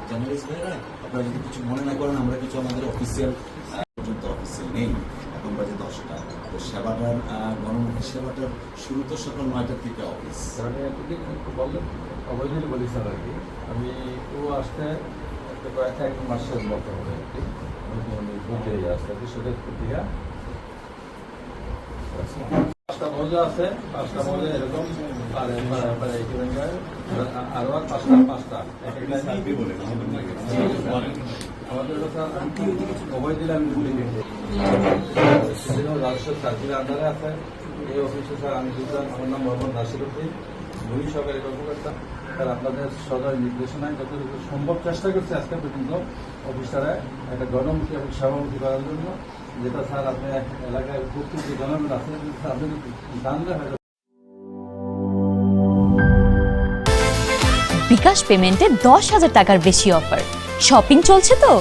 Journalist ভাইরা, আপনারা যদি কিছু মনে না করেন, আমরা কিছু আমাদের অফিসিয়াল পর্যন্ত অফিসিয়াল নেই, এখন বাজে 10টা। তো সেবাটার গণমুখী সেবাটার শুরু তো সকাল 9টার থেকে অফিস। বললেন অবৈধ বলি স্যার আর কি, আমি ও আসতে প্রায় 1 মাসের মতো হবে আর কি, বুঝে আসতে আর কি সেটার পত্রিকা 5টা মৌজা আছে, 5টা মৌজা এরকম আরো 5টা আমাদের অবৈধ দিলে আমি রাজস্ব সার্কিলের আন্ডারে আছে। এই অফিসে স্যার আমি বুঝলাম, আমার নাম মোহাম্মদ নাসিরউদ্দিন, ভূমি সরকারি কর্মকর্তা। স্যার আপনাদের সদয় নির্দেশনায় যতটুকু সম্ভব চেষ্টা করছে আজকে পর্যন্ত অফিসারে একটা গণমুখী এবং সেবামুখী করার জন্য, যেটা স্যার আপনি এলাকায় উপস্থিত যে জনগণ আছে আপনি জানলে হয়তো। বিকাশ পেমেন্টে 10,000 টাকার বেশি অফার, শপিং চলছে তো।